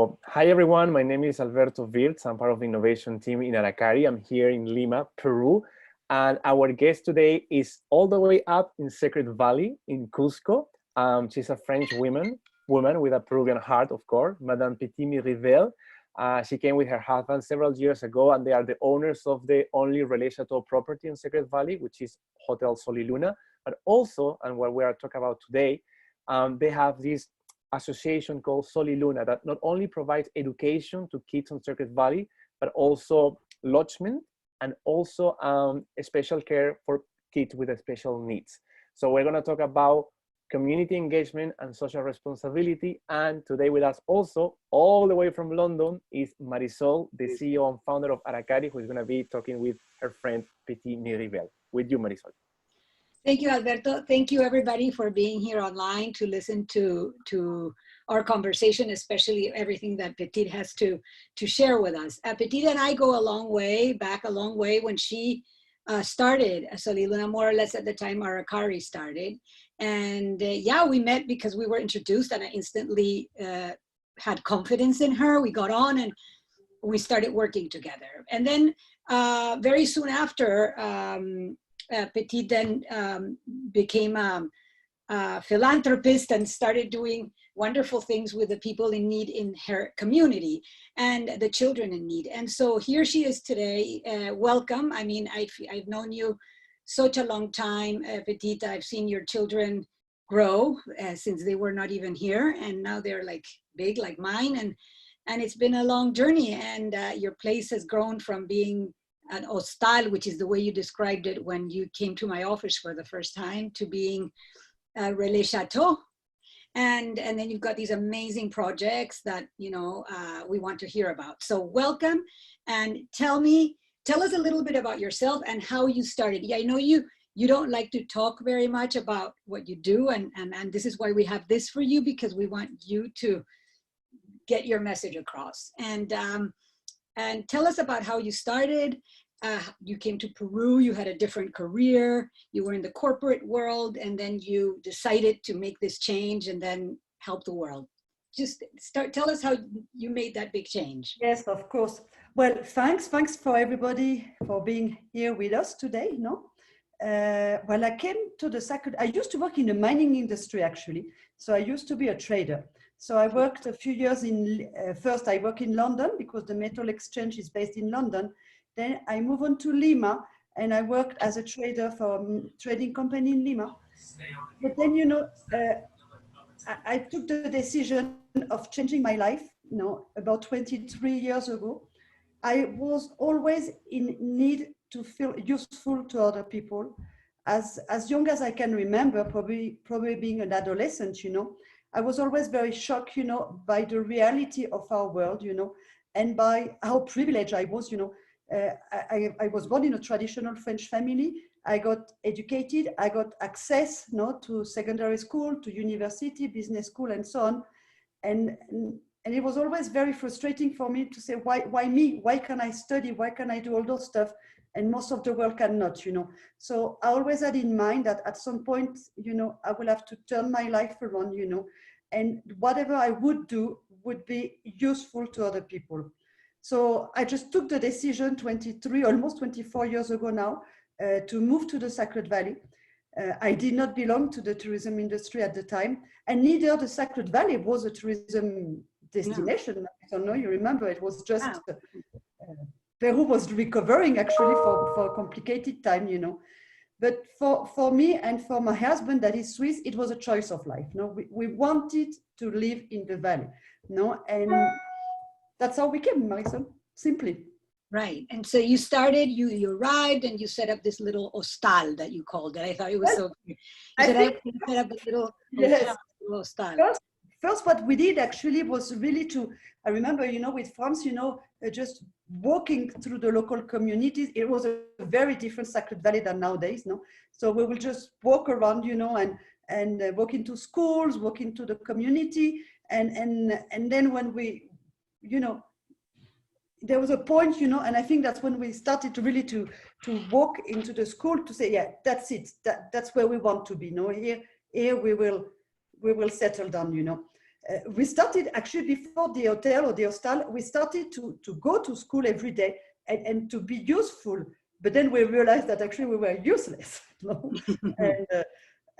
So, hi everyone, my name is Alberto Wirtz. I'm part of the innovation team in Aracari. I'm here in Lima, Peru. And our guest today is all the way up in Sacred Valley in Cusco. She's a French woman with a Peruvian heart, of course, Madame Petit Rivel. She came with her husband several years ago, and they are the owners of the only Relais Chateau property in Sacred Valley, which is Hotel Soliluna. But also, and what we are talking about today, they have this association called Soliluna that not only provides education to kids on Sacred Valley, but also lodgement and also special care for kids with special needs. So we're going to talk about community engagement and social responsibility. And today with us also, all the way from London, is Marisol, the CEO and founder of Aracari, who is going to be talking with her friend Petit Rivel. With you, Marisol. Thank you, Alberto. Thank you, everybody, for being here online to listen to our conversation, especially everything that Petit has to share with us. Petit and I go a long way, back a long way, when she started Soliluna, more or less at the time Aracari started. And yeah, we met because we were introduced, and I instantly had confidence in her. We got on and we started working together. And then very soon after, Petit then became a philanthropist and started doing wonderful things with the people in need in her community and the children in need. And so here she is today. Welcome. I mean, I've known you such a long time, Petit. I've seen your children grow since they were not even here, and now they're like big, like mine. And it's been a long journey, and your place has grown from being an hostal, which is the way you described it when you came to my office for the first time, to being a Relais Chateau. And then you've got these amazing projects that, you know, we want to hear about. So welcome, and tell us a little bit about yourself and how you started. Yeah, I know you don't like to talk very much about what you do, and this is why we have this for you, because we want you to get your message across. And tell us about how you started. You came to Peru, you had a different career, you were in the corporate world, and then you decided to make this change and then help the world. Just tell us how you made that big change. Yes, of course. Well, thanks for everybody for being here with us today. Well, I came to the Sacred. I used to work in the mining industry, actually. So I used to be a trader. So I worked a few years first I worked in London because the metal exchange is based in London. Then I moved on to Lima, and I worked as a trader for a trading company in Lima. But then, you know, I took the decision of changing my life, about 23 years ago. I was always in need to feel useful to other people. As young as I can remember, probably being an adolescent, I was always very shocked, by the reality of our world, and by how privileged I was, I was born in a traditional French family. I got educated, I got access to secondary school, to university, business school, and so on. And it was always very frustrating for me to say, why me? Why can I study? Why can I do all those stuff? And most of the world cannot, So I always had in mind that at some point, I will have to turn my life around, and whatever I would do would be useful to other people. So I just took the decision almost 24 years ago now, to move to the Sacred Valley. I did not belong to the tourism industry at the time, and neither the Sacred Valley was a tourism destination. No. I don't know, you remember, it was just, Peru was recovering actually for a complicated time, But for me and for my husband, that is Swiss, it was a choice of life. We wanted to live in the valley, and that's how we came, Marisol, simply. Right. And so you started, you arrived, and you set up this little hostal that you called it. I thought it was so cute. You set up a little hostal. First, what we did actually was really I remember, with France, just walking through the local communities. It was a very different Sacred Valley than nowadays, So we will just walk around, and walk into schools, walk into the community. And then when we, there was a point, and I think that's when we started to really to walk into the school to say, yeah, that's it. That's where we want to be. Here we will settle down, we started actually before the hotel or the hostel, we started to go to school every day and to be useful. But then we realized that actually we were useless.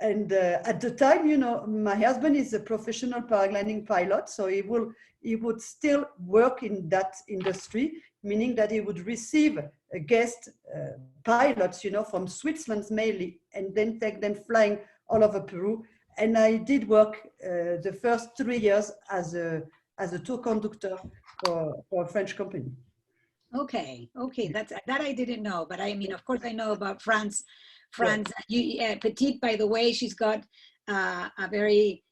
And at the time, you know, my husband is a professional paragliding pilot, so he would still work in that industry, meaning that he would receive guest pilots, you know, from Switzerland mainly, and then take them flying all over Peru. And I did work the first 3 years as a tour conductor for a French company. Okay, that I didn't know, but I mean, of course, I know about France. Petite, by the way, she's got a very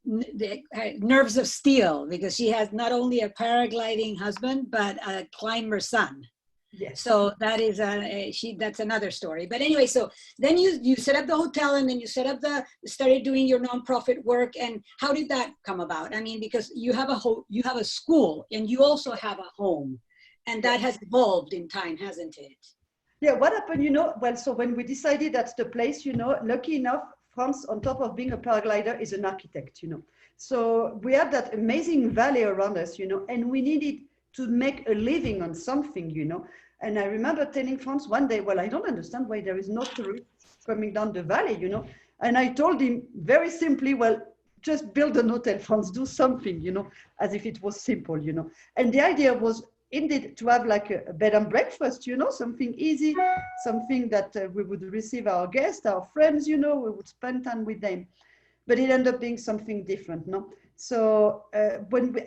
nerves of steel, because she has not only a paragliding husband but a climber son. Yes. So that is that's another story. But anyway, so then you set up the hotel, and then you started doing your nonprofit work. And how did that come about? I mean, because you have a school, and you also have a home, and that has evolved in time, hasn't it? Yeah, what happened, you know, well, so when we decided that's the place, you know, lucky enough, France, on top of being a paraglider, is an architect, you know. So we had that amazing valley around us, you know, and we needed to make a living on something, you know. And I remember telling France one day, well, I don't understand why there is no tourists coming down the valley, you know. And I told him very simply, well, just build an hotel, France, do something, you know, as if it was simple, you know. And the idea was indeed to have like a bed and breakfast, you know, something easy, something that we would receive our guests, our friends, you know, we would spend time with them. But it ended up being something different, no? So when we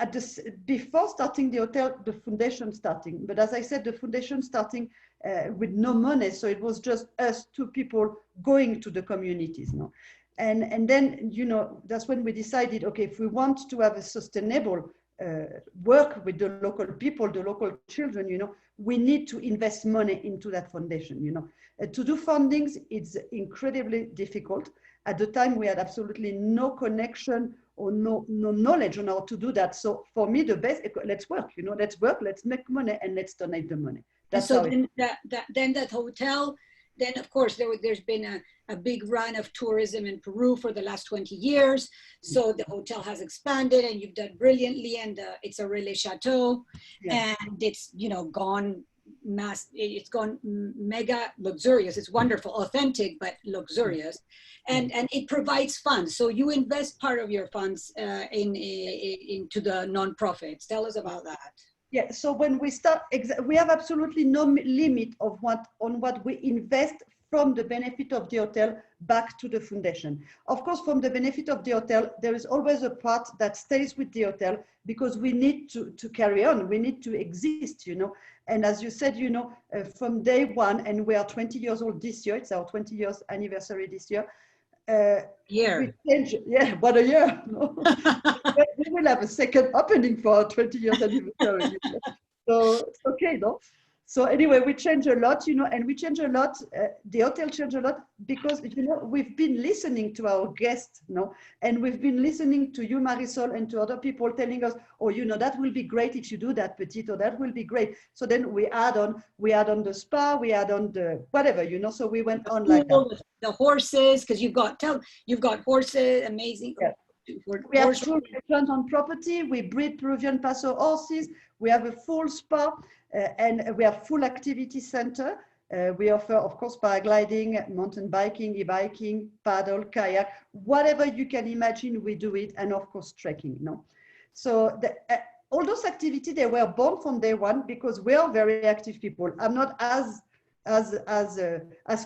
before starting the hotel, the foundation starting, but as I said, the foundation starting with no money, so it was just us, two people going to the communities, no? And then, you know, that's when we decided, okay, if we want to have a sustainable work with the local people, the local children, you know, we need to invest money into that foundation, you know. To do fundings, it's incredibly difficult. At the time, we had absolutely no connection or no knowledge on how to do that. So for me, the best, let's work, you know, let's work, let's make money, and let's donate the money. That's so then that hotel, then of course there's been a big run of tourism in Peru for the last 20 years. So the hotel has expanded, and you've done brilliantly, and it's a Relais Chateau, yeah. And it's, you know, it's gone mega luxurious. It's wonderful, authentic, but luxurious. And it provides funds. So you invest part of your funds into the nonprofits. Tell us about that. Yeah, so when we start, we have absolutely no limit of what we invest from the benefit of the hotel back to the foundation. Of course, from the benefit of the hotel, there is always a part that stays with the hotel, because we need to carry on, we need to exist, you know. And as you said, you know, from day one, and we are 20 years old this year, it's our 20 years anniversary this year. Year. Yeah, what a year. No? We will have a second opening for our 20 years anniversary. You know? So it's okay, no? So anyway, we change a lot, you know, and we change a lot. The hotel changed a lot because, you know, we've been listening to our guests, you know, and we've been listening to you, Marisol, and to other people telling us, oh, you know, that will be great if you do that, Petite, or that will be great. So then we add on the spa, we add on the whatever, you know, so we went on like that. The horses, because you've got horses, amazing. Yeah. We have full restaurant on property. We breed Peruvian Paso horses. We have a full spa, and we have full activity center. We offer, of course, paragliding, mountain biking, e-biking, paddle, kayak, whatever you can imagine, we do it, and of course, trekking. No, so all those activities, they were born from day one because we are very active people. I'm not as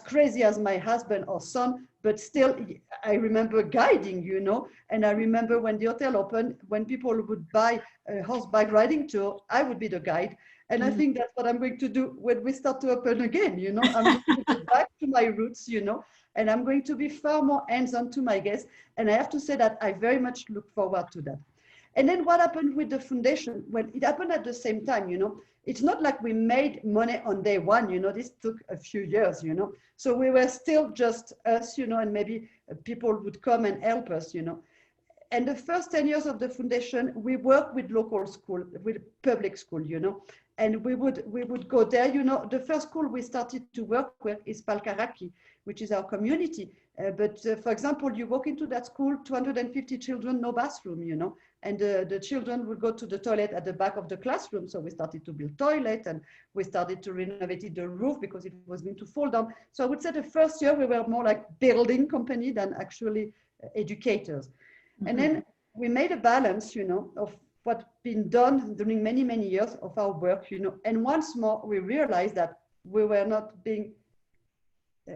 crazy as my husband or son, but still I remember guiding, you know, and I remember when the hotel opened, when people would buy a horseback riding tour, I would be the guide. And I think that's what I'm going to do when we start to open again, you know. I'm going to get back to my roots, you know, and I'm going to be far more hands-on to my guests. And I have to say that I very much look forward to that. And then what happened with the foundation? Well, it happened at the same time, you know. It's not like we made money on day one, you know, this took a few years, you know. So we were still just us, you know, and maybe people would come and help us, you know. and the first 10 years of the foundation, we work with local school, with public school, you know, and we would go there. You know, the first school we started to work with is Palkaraki, which is our community. But for example, you walk into that school, 250 children, no bathroom, you know, and the children would go to the toilet at the back of the classroom. So we started to build toilet, and we started to renovate the roof because it was going to fall down. So I would say the first year we were more like building company than actually educators. Mm-hmm. And then we made a balance, you know, of what's been done during many, many years of our work, you know, and once more we realized that we were not being,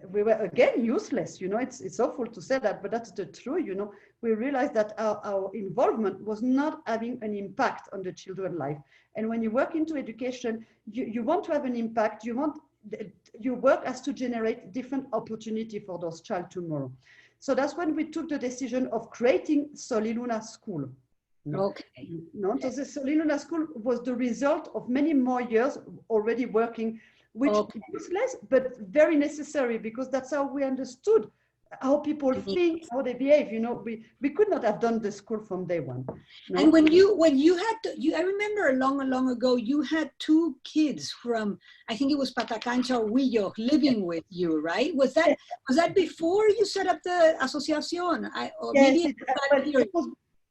we were again useless, you know. It's awful to say that, but that's the truth, you know. We realized that our involvement was not having an impact on the children's life. And when you work into education, you want to have an impact. Your work has to generate different opportunity for those child tomorrow. So that's when we took the decision of creating Soliluna School. Okay. No, so the Soliluna School was the result of many more years already working, which is less, but very necessary, because that's how we understood how people think, how they behave. You know, we could not have done the school from day one. No? And when you had to, I remember long ago, you had 2 kids from, I think it was Patacancha or Huillo, living with you, right? Was that before you set up the associación? Yes,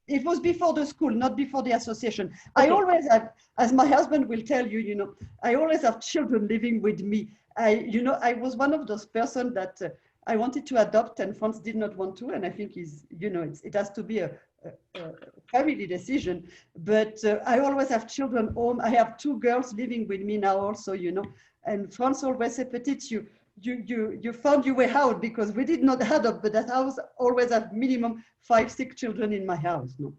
it was before the school, not before the association. Okay. I always have, as my husband will tell you, you know, I always have children living with me. I was one of those persons that I wanted to adopt, and France did not want to, and I think it has to be a family decision. But I always have children home. I have 2 girls living with me now also, you know, and France always said, Petite, you found your way out, because we did not adopt, but that house always have minimum 5-6 children in my house. No,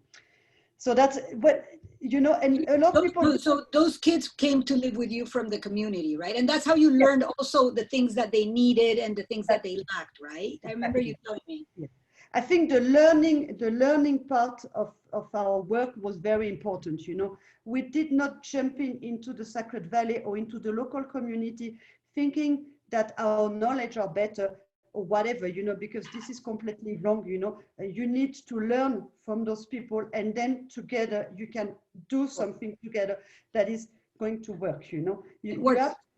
so that's what, you know, and a lot of people. So those kids came to live with you from the community, right? And that's how you learned also the things that they needed and the things that they lacked, right? I remember you telling me. Yeah. I think the learning part of our work was very important. You know, we did not jump into the Sacred Valley or into the local community thinking that our knowledge are better or whatever, you know, because this is completely wrong, you know. You need to learn from those people, and then together you can do something together that is going to work, you know. You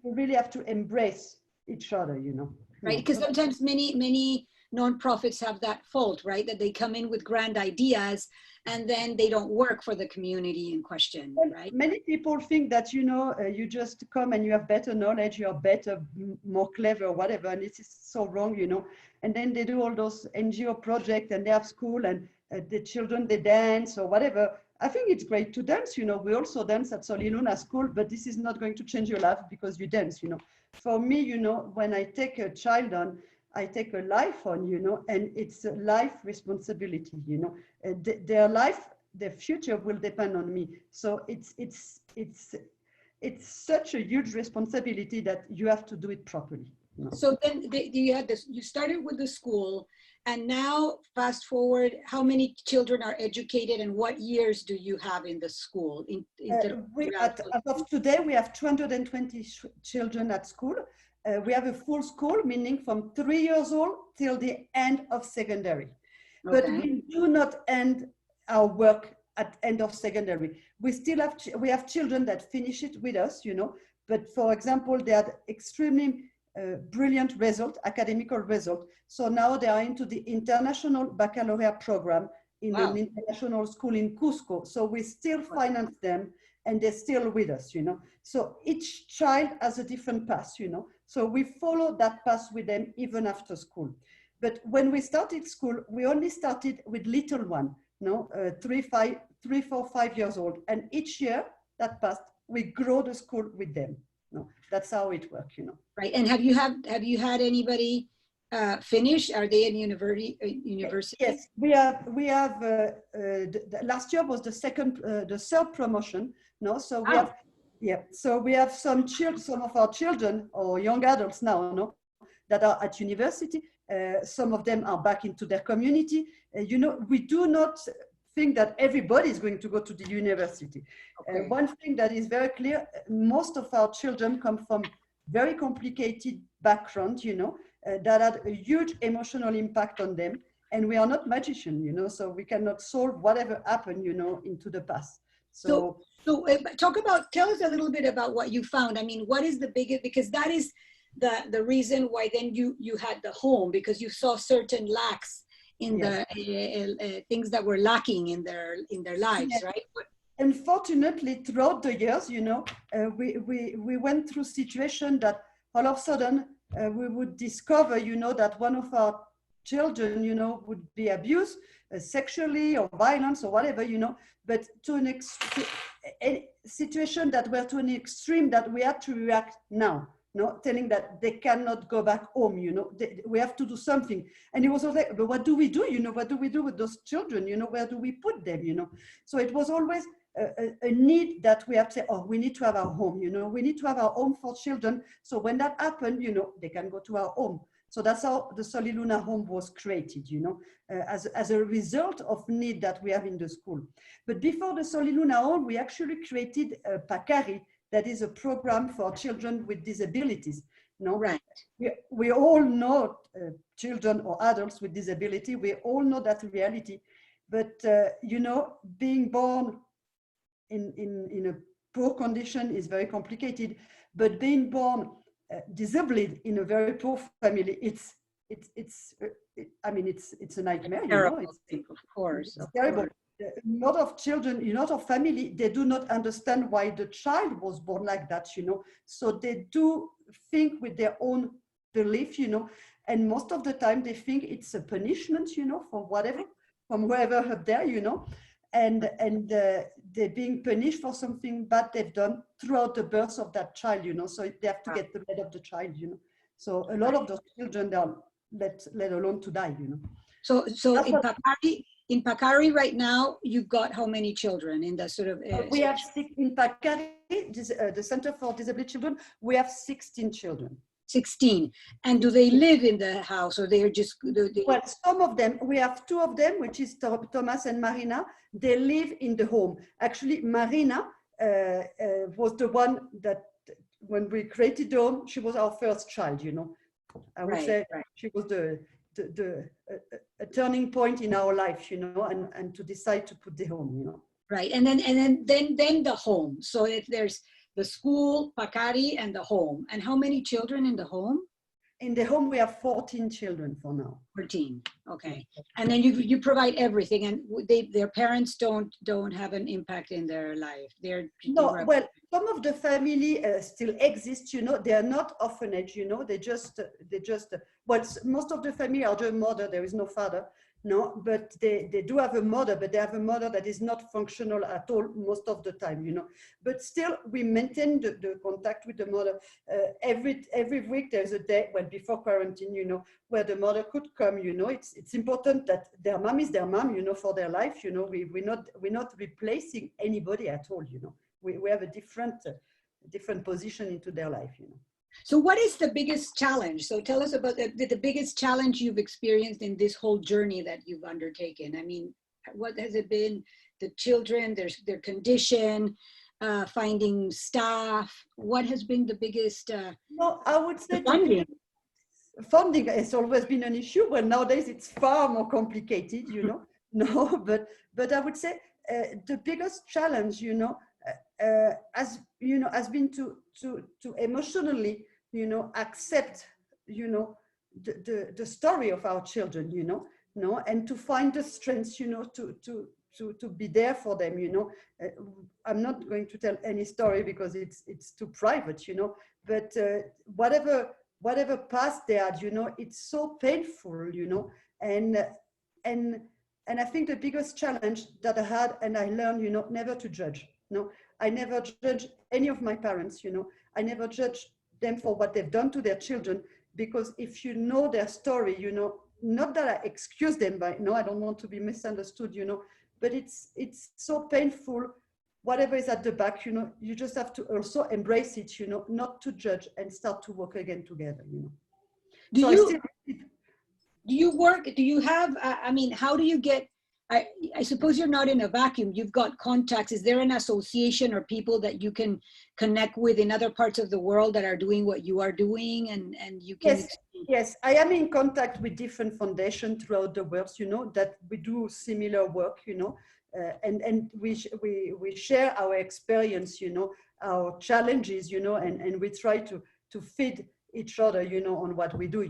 really have to embrace each other, you know. Right, because sometimes many nonprofits have that fault, right? That they come in with grand ideas and then they don't work for the community in question, right? Many people think that, you know, you just come and you have better knowledge, you're better, more clever, whatever, and it is so wrong, you know. And then they do all those NGO projects, and they have school, and the children, they dance or whatever. I think it's great to dance, you know. We also dance at Soliluna School, but this is not going to change your life because you dance, you know. For me, you know, when I take a child on, I take a life on, you know, and it's a life responsibility, you know. Their life, their future will depend on me. So it's such a huge responsibility that you have to do it properly. You know? So then you had this, you started with the school, and now fast forward, how many children are educated and what years do you have in the school? As of today, we have 220 children at school. We have a full school, meaning from 3 years old till the end of secondary. Okay. But we do not end our work at end of secondary. We still have children that finish it with us, you know. But for example, they had extremely brilliant result, academical result. So now they are into the international baccalaureate program in an international school in Cusco. So we still finance them, and they're still with us, you know. So each child has a different path, you know. So we follow that path with them even after school. But when we started school, we only started with little one, no, 3, 4, 5 years old. And each year that passed, we grow the school with them. No, that's how it works, you know. Right. And have you had anybody finish? Are they in university? Yes, we have. Last year was the third promotion. No, so we have. Yeah, so we have some of our children or young adults now, no, that are at university. Some of them are back into their community. You know, we do not think that everybody is going to go to the university. Okay. One thing that is very clear: most of our children come from very complicated background, you know, that had a huge emotional impact on them, and we are not magicians, you know, so we cannot solve whatever happened, you know, into the past. So tell us a little bit about what you found. I mean, what is the biggest, because that is the reason why then you had the home, because you saw certain lacks in Yes. the things that were lacking in their lives, Yes. right? Unfortunately, throughout the years, you know, we went through situation that all of a sudden we would discover, you know, that one of our children, you know, would be abused sexually or violence or whatever, you know, but to a situation that were to an extreme that we had to react now, no, telling that they cannot go back home, you know, we have to do something. And it was like, but what do we do, you know, what do we do with those children, you know, where do we put them, you know? So it was always a need that we have to say, oh, we need to have our home, you know, we need to have our home for children. So when that happened, you know, they can go to our home. So that's how the Soliluna home was created, you know, as a result of need that we have in the school. But before the Soliluna home, we actually created PACARI, that is a program for children with disabilities. No, right. We all know children or adults with disability. We all know that reality. But, you know, being born in a poor condition is very complicated. But being born disabled in a very poor family, it's a nightmare. You know, of course, it's terrible. A lot of children, a lot of family, they do not understand why the child was born like that, you know. So they do think with their own belief, you know, and most of the time they think it's a punishment, you know, for whatever, from wherever up there, you know, and they're being punished for something bad they've done throughout the birth of that child, you know. So they have to get rid of the child, you know. So a lot of those children, they are let alone to die, you know. So in PACARI right now, you've got how many children in the sort of? We have in PACARI, the Center for Disabled Children, we have 16 children. 16. And do they live in the house, or they're just? Well, some of them, we have 2 of them, which is Thomas and Marina. They live in the home. Actually, Marina was the one that, when we created the home, she was our first child, you know. I would say she was a turning point in our life, you know, and to decide to put the home, you know. Right, and then the home. So if there's the school, PACARI, and the home. And how many children in the home? In the home, we have 14 children for now. 14, okay. And then you provide everything, and their parents don't have an impact in their life. Well, some of the family still exist, you know. They are not orphanage, you know. They just well, most of the family are just mother. There is no father. No, but they do have a mother, but they have a mother that is not functional at all most of the time, you know. But still, we maintain the contact with the mother. Every week there's a day, well, before quarantine, you know, where the mother could come, you know. It's important that their mom is their mom, you know, for their life, you know. We're not replacing anybody at all, you know. We have a different position into their life, you know. So what is the biggest challenge? So tell us about the biggest challenge you've experienced in this whole journey that you've undertaken. I mean, what has it been? The children, their condition, finding staff. What has been the biggest? No, I would say funding. Funding has always been an issue. Well, nowadays it's far more complicated, you know. No, but I would say the biggest challenge, you know, has been to emotionally, you know, accept, you know, the story of our children, you know, no, and to find the strength, you know, to be there for them, you know. I'm not going to tell any story because it's too private, you know, but whatever past they had, you know, it's so painful, you know, and I think the biggest challenge that I had, and I learned, you know, never to judge. No, I never judge any of my parents, you know. I never judge them for what they've done to their children, because if you know their story, you know, not that I excuse them, but no, I don't want to be misunderstood, you know, but it's so painful, whatever is at the back, you know, you just have to also embrace it, you know, not to judge and start to work again together, you know. Do you have, I mean, how do you get, I suppose you're not in a vacuum. You've got contacts. Is there an association or people that you can connect with in other parts of the world that are doing what you are doing, and you can? Yes. Yes, I am in contact with different foundations throughout the world, that we do similar work, and we share our experience, our challenges, and we try to feed each other, on what we do,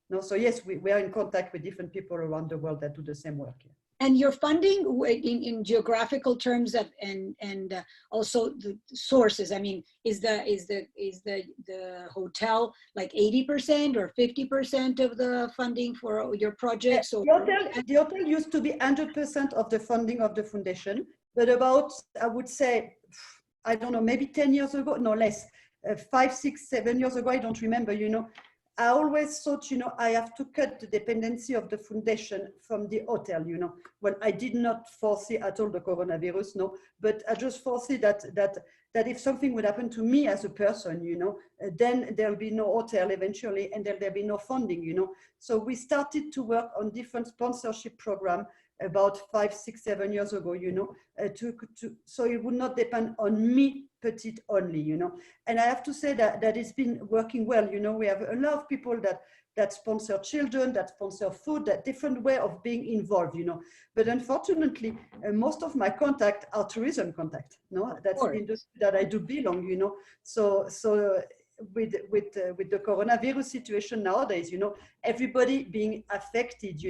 No, so yes, we are in contact with different people around the world that do the same work. And your funding in geographical terms and also the sources. I mean, is the hotel like 80% or 50% of the funding for your projects? Or the hotel used to be 100% of the funding of the foundation, but about, I would say, I don't know, maybe 10 years ago, no less, 5, 6, 7 years ago, I don't remember, I always thought, I have to cut the dependency of the foundation from the hotel, Well, I did not foresee at all the coronavirus, no, but I just foresee that if something would happen to me as a person, then there'll be no hotel eventually, and there'll be no funding, So we started to work on different sponsorship programs about 5, 6, 7 years ago, so it would not depend on me, Petite only, And I have to say that it's been working well, We have a lot of people that sponsor children, that sponsor food, that different way of being involved, But unfortunately, most of my contacts are tourism contacts, no? That's the industry that I do belong, So with the coronavirus situation nowadays, everybody being affected,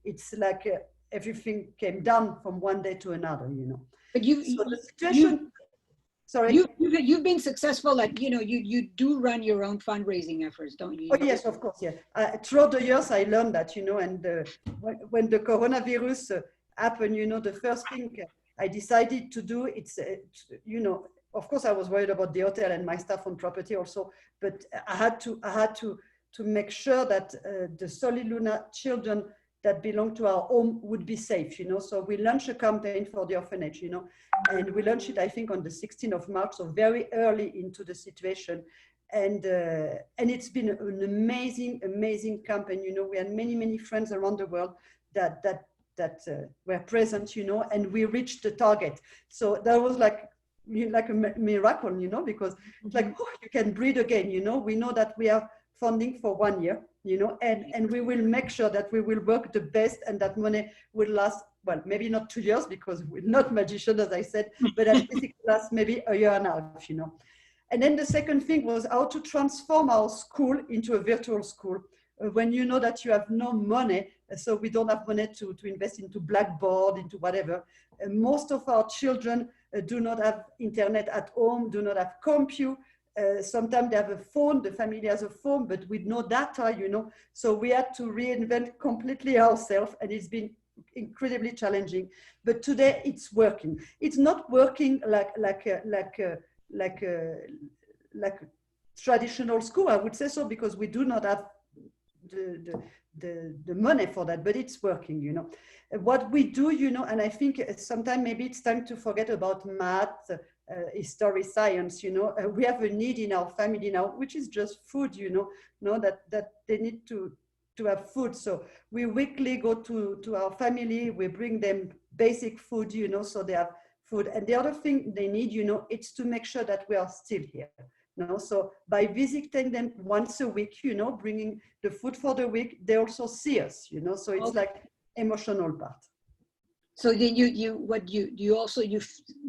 it's like everything came down from one day to another, But so the situation. Sorry. You've been successful at, you do run your own fundraising efforts, don't you? Oh, yes, of course, yeah. Throughout the years, I learned that, and when the coronavirus happened, the first thing I decided to do, it's, of course, I was worried about the hotel and my staff on property also, but I had to make sure that the Solid Luna children that belong to our home would be safe, So we launched a campaign for the orphanage, and we launched it, I think, on the 16th of March, so very early into the situation. And it's been an amazing campaign, We had many friends around the world that were present, and we reached the target. So that was like a miracle, because it's like, oh, you can breathe again, We know that we have funding for 1 year, and we will make sure that we will work the best and that money will last, well, maybe not 2 years because we're not magicians, as I said, but at least it will last maybe a year and a half, And then the second thing was how to transform our school into a virtual school. When you know that you have no money, so we don't have money to invest into Blackboard, into whatever. Most of our children do not have internet at home, do not have computer. Sometimes they have a phone, the family has a phone, but with no data, So we had to reinvent completely ourselves, and it's been incredibly challenging. But today it's working. It's not working like a traditional school, I would say so, because we do not have the money for that, but it's working, What we do, and I think sometimes maybe it's time to forget about math, history, science, we have a need in our family now, which is just food, that they need to have food. So we weekly go to our family, we bring them basic food, so they have food. And the other thing they need, it's to make sure that we are still here. So by visiting them once a week, bringing the food for the week, they also see us, so it's like emotional part. So then you also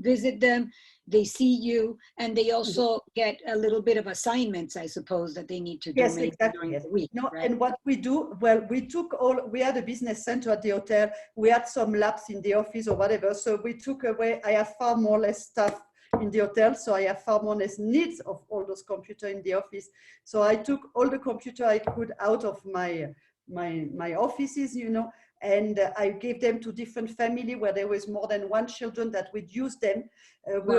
visit them, they see you, and they also get a little bit of assignments, I suppose, that they need to do during the week. Right? And what we do, well, we had a business center at the hotel, we had some labs in the office or whatever, so we took away, I have far more less staff in the hotel, so I have far more less needs of all those computers in the office. So I took all the computer I could out of my offices, and I gave them to different family where there was more than one children that would use them. We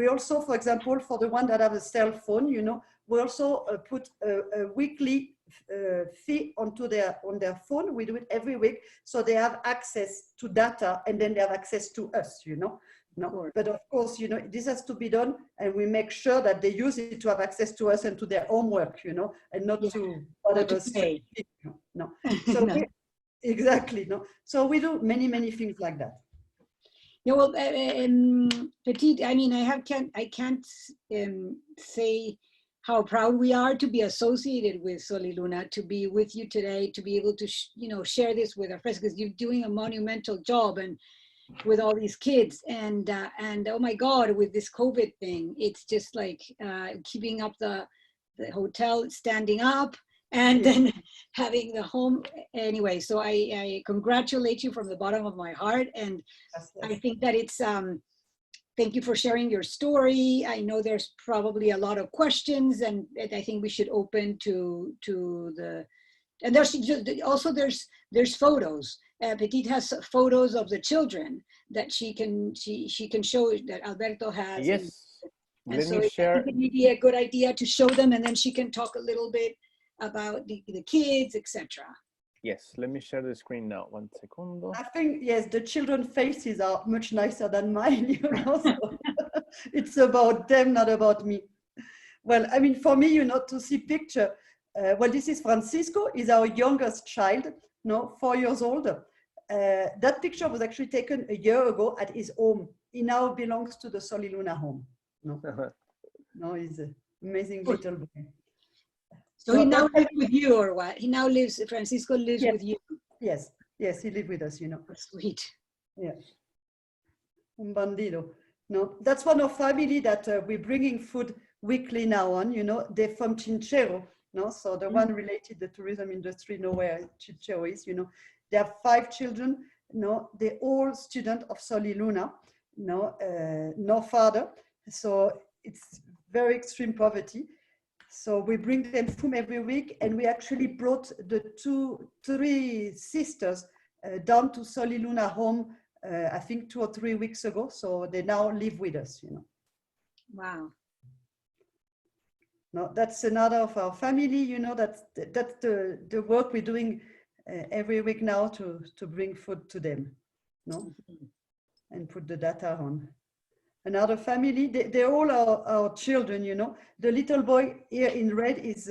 also, for example, for the one that have a cell phone, we also put a weekly fee on their phone. We do it every week, so they have access to data, and then they have access to us, But of course, this has to be done, and we make sure that they use it to have access to us and to their homework, and not to whatever. No. So exactly. No. So we do many things like that. Yeah, well, Petite, I mean, I can't say how proud we are to be associated with Soliluna, to be with you today, to be able to, share this with our friends, because you're doing a monumental job and with all these kids. And oh my God, with this COVID thing, it's just like keeping up the hotel standing up and then having the home. Anyway, so I congratulate you from the bottom of my heart. And I think that it's, thank you for sharing your story. I know there's probably a lot of questions, and I think we should open to the, and there's also there's photos. Petite has photos of the children that she can show, that Alberto has. Yes, and so me share. it may be a good idea to show them, and then she can talk a little bit about the kids, etc. Yes, let me share the screen now. 1 second. I think, yes, the children's faces are much nicer than mine, you know, so it's about them, not about me. Well, I mean, for me, you know, to see picture, well, this is Francisco, is our youngest child, 4 years old. That picture was actually taken a year ago at his home. He now belongs to the Soliluna home. No, he's an amazing little boy. So he now lives with you, or what? He now lives, Francisco lives with you. Yes, he lives with us, you know. Sweet. Yeah. Un bandido. No, that's one of family that we're bringing food weekly now on, you know. They're from Chinchero, no? So the one related to the tourism industry, know where Chinchero is, you know. They have 5 children, no? They're all students of Soliluna, no father. So it's very extreme poverty. So we bring them food every week, and we actually brought the 3 sisters down to Soliluna home, I think 2 or 3 weeks ago. So they now live with us, you know. Wow. No, that's another of our family, you know, that's the work we're doing every week now to bring food to them, no, and put the data on. Another family, they're all our children, you know. The little boy here in red is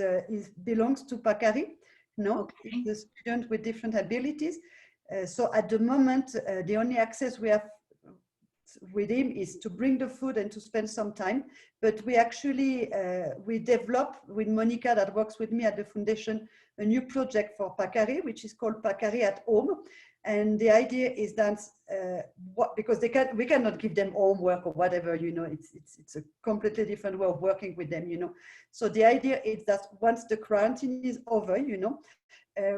belongs to Pacari, no, okay. The student with different abilities. So at the moment, the only access we have with him is to bring the food and to spend some time. But we actually, we develop with Monica that works with me at the foundation, a new project for Pacari, which is called Pacari at Home. And the idea is that because we cannot give them homework or whatever, you know, it's a completely different way of working with them, you know. So the idea is that once the quarantine is over, you know,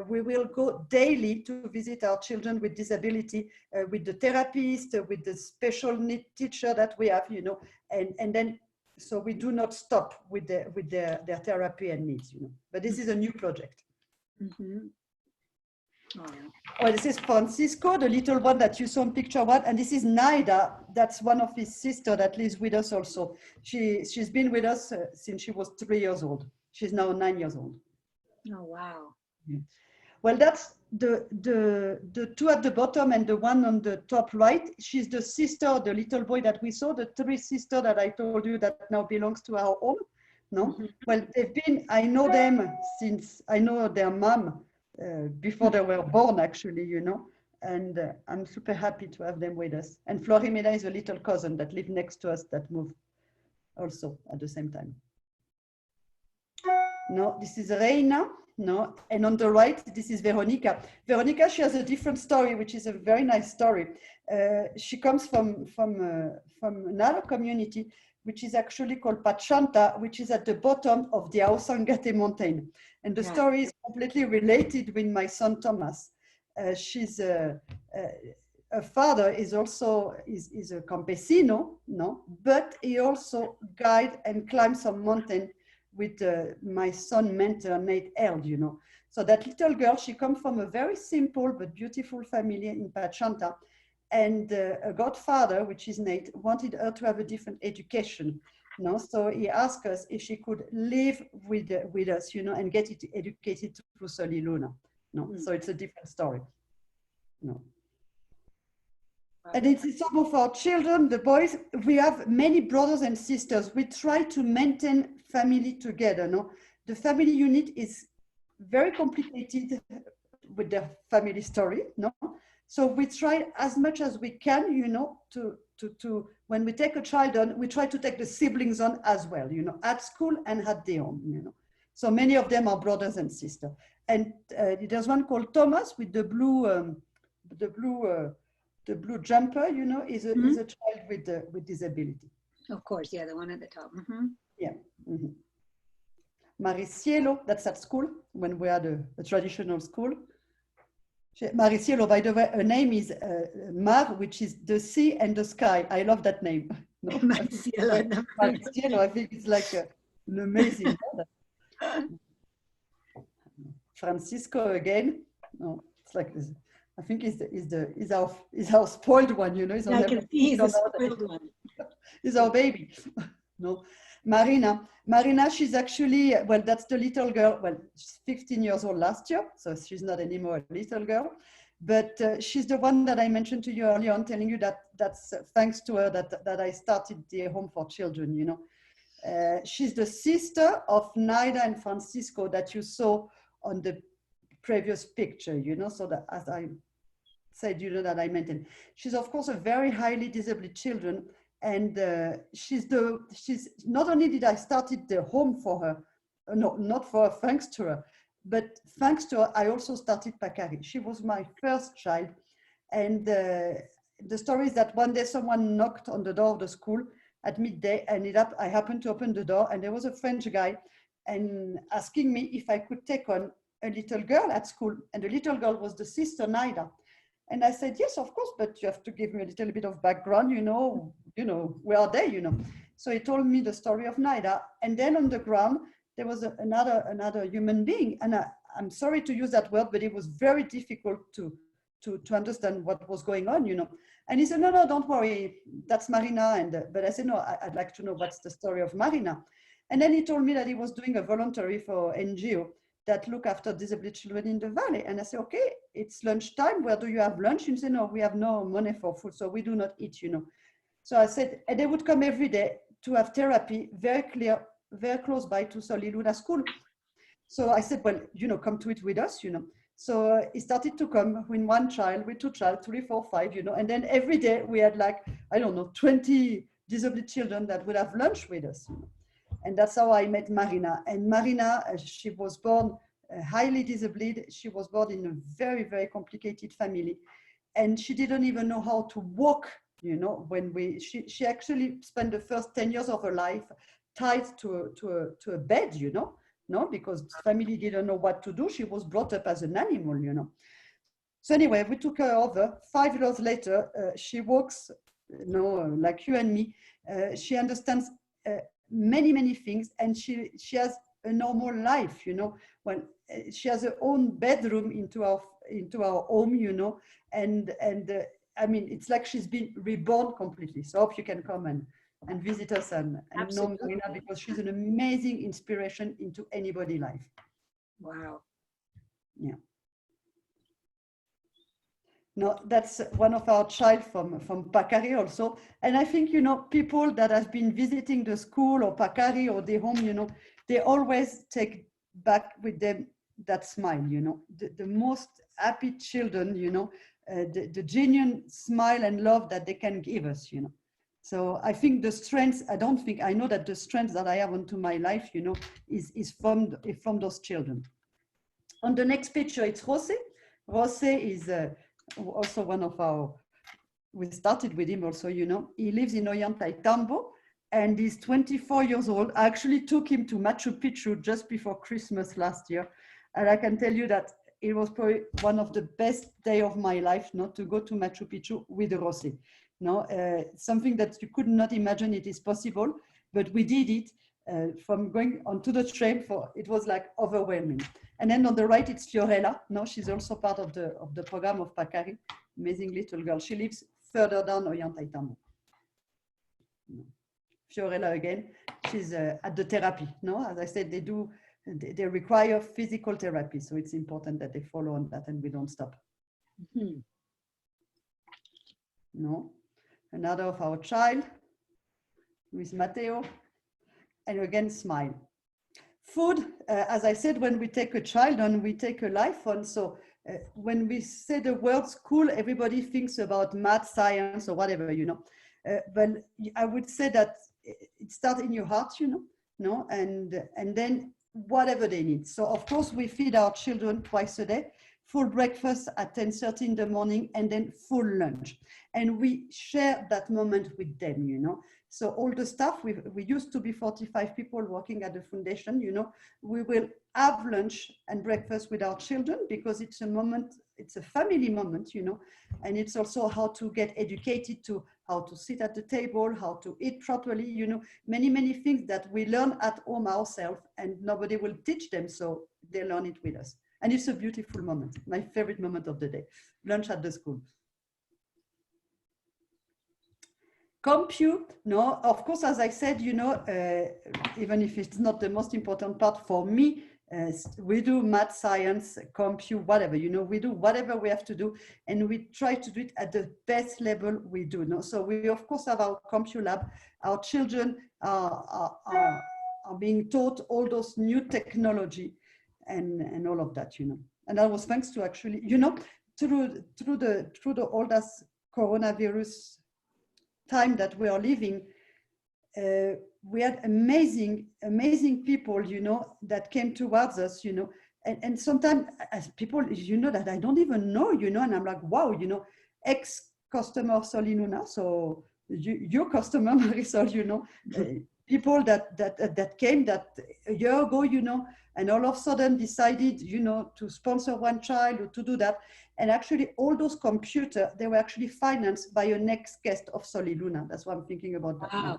we will go daily to visit our children with disability, with the therapist, with the special need teacher that we have, you know, and then so we do not stop with their therapy and needs, you know. But this is a new project. Mm-hmm. Well, this is Francisco, the little one that you saw in picture 1, and this is Naida. That's one of his sisters that lives with us also. She's been with us since she was 3 years old. She's now 9 years old. Oh, wow. Yeah. Well, that's the 2 at the bottom and the 1 on the top right. She's the sister, the little boy that we saw, the 3 sisters that I told you that now belongs to our home. No? Mm-hmm. Well, I know them since I know their mom. Before they were born, actually, you know, and I'm super happy to have them with us. And Florimeda is a little cousin that lived next to us that moved also at the same time. No, this is Reina, no, and on the right, this is Veronica. Veronica, she has a different story, which is a very nice story. She comes from another community, which is actually called Pachanta, which is at the bottom of the Ausangate mountain. And the story is completely related with my son, Thomas. She's her father is also is a campesino, no, but he also guide and climb some mountain with my son mentor, Nate Eld, you know. So that little girl, she comes from a very simple but beautiful family in Pachanta. And a godfather, which is Nate, wanted her to have a different education. No, so he asked us if she could live with us, you know, and get it educated through Soliluna. No, so it's a different story. No. And it's some of our children, the boys, we have many brothers and sisters. We try to maintain family together. No, the family unit is very complicated with the family story. No, so we try as much as we can, you know, to when we take a child on, we try to take the siblings on as well, you know, at school and at the home, you know. So many of them are brothers and sisters. And there's one called Thomas with the blue jumper, you know, is a child with disability. Of course, yeah, the one at the top. Yeah. Maricielo, that's at school when we had a traditional school. Maricielo, by the way, her name is Mar, which is the sea and the sky. I love that name. No? Maricielo, I think it's like an amazing word. Francisco again. No, it's like this. I think is our spoiled one, you know. I can see he's a spoiled one. He's our baby. No, Marina, she's actually, well, that's the little girl. Well, she's 15 years old last year, so she's not anymore a little girl. But she's the one that I mentioned to you earlier on, telling you that that's thanks to her that I started the Home for Children, you know. She's the sister of Naida and Francisco that you saw on the previous picture, you know, so that as I said, you know, that I mentioned. She's of course a very highly disabled children, and she's not only did I started the home for her, no, not for her, thanks to her, but thanks to her, I also started Pacari. She was my first child, and the story is that one day someone knocked on the door of the school at midday, and I happened to open the door, and there was a French guy and asking me if I could take on a little girl at school, and the little girl was the sister Naida. And I said, yes, of course, but you have to give me a little bit of background, you know, where are they, you know? So he told me the story of Naida. And then on the ground, there was another human being. And I'm sorry to use that word, but it was very difficult to understand what was going on, you know? And he said, no, don't worry, that's Marina. But I said, no, I'd like to know what's the story of Marina. And then he told me that he was doing a voluntary for NGO that look after disabled children in the valley. And I said, okay, it's lunchtime. Where do you have lunch? And he said, no, we have no money for food, so we do not eat, you know. So I said, and they would come every day to have therapy very close by to Soliluna school. So I said, well, you know, come to it with us, you know. So he started to come with one child, with two child, 3, 4, 5, you know. And then every day we had like, I don't know, 20 disabled children that would have lunch with us, you know. And that's how I met Marina. And Marina, she was born highly disabled. She was born in a very, very complicated family. And she didn't even know how to walk, you know, she actually spent the first 10 years of her life tied to a bed, you know, no, because the family didn't know what to do. She was brought up as an animal, you know. So anyway, we took her over. 5 years later, she walks, you know, like you and me. She understands many things, and she has a normal life, you know. When she has her own bedroom into our home, you know, and I mean, it's like she's been reborn completely. So I hope you can come and visit us and know Marina, because she's an amazing inspiration into anybody's life. Wow. Yeah. No, that's one of our child from Pacari also. And I think, you know, people that have been visiting the school or Pacari or the home, you know, they always take back with them that smile, you know, the most happy children, you know, the genuine smile and love that they can give us, you know. So I think the strength, I know that the strength that I have into my life, you know, is from those children. On the next picture, it's Jose. Jose is also one of we started with him also, you know. He lives in Ollantaytambo and he's 24 years old. I actually took him to Machu Picchu just before Christmas last year. And I can tell you that it was probably one of the best day of my life, not to go to Machu Picchu with Jose. No, something that you could not imagine it is possible, but we did it from going onto the train it was like overwhelming. And then on the right, it's Fiorella. No, she's also part of the program of Pacari. Amazing little girl. She lives further down Ollantaytambo. Fiorella again, she's at the therapy. No, as I said, they require physical therapy. So it's important that they follow on that and we don't stop. Mm-hmm. No, another of our child, Luis Mateo, and again, smile. Food, as I said, when we take a child on, we take a life on. So when we say the word school, everybody thinks about math, science, or whatever, you know. Well, I would say that it starts in your heart, you know, no, and then whatever they need. So of course we feed our children twice a day, full breakfast at 10:30 in the morning, and then full lunch. And we share that moment with them, you know. So all the staff, we used to be 45 people working at the foundation, you know, we will have lunch and breakfast with our children because it's a moment, it's a family moment, you know, and it's also how to get educated to how to sit at the table, how to eat properly, you know, many, many things that we learn at home ourselves and nobody will teach them, so they learn it with us. And it's a beautiful moment, my favorite moment of the day, lunch at the school. Compute, no, of course, as I said, you know, even if it's not the most important part for me, we do math, science, compute, whatever, you know, we do whatever we have to do, and we try to do it at the best level we do. No? So we, of course, have our compute lab. Our children are being taught all those new technology and all of that, you know. And that was thanks to actually, you know, through the all this coronavirus time that we are living, we had amazing people, you know, that came towards us, you know, and sometimes as people, you know, that I don't even know, you know, and I'm like, wow, you know, ex-customer of Soliluna, so your customer, Marisol, you know, people that came that a year ago, you know, and all of a sudden decided, you know, to sponsor one child or to do that. And actually all those computers, they were actually financed by a next guest of Soliluna. That's what I'm thinking about. That wow. now.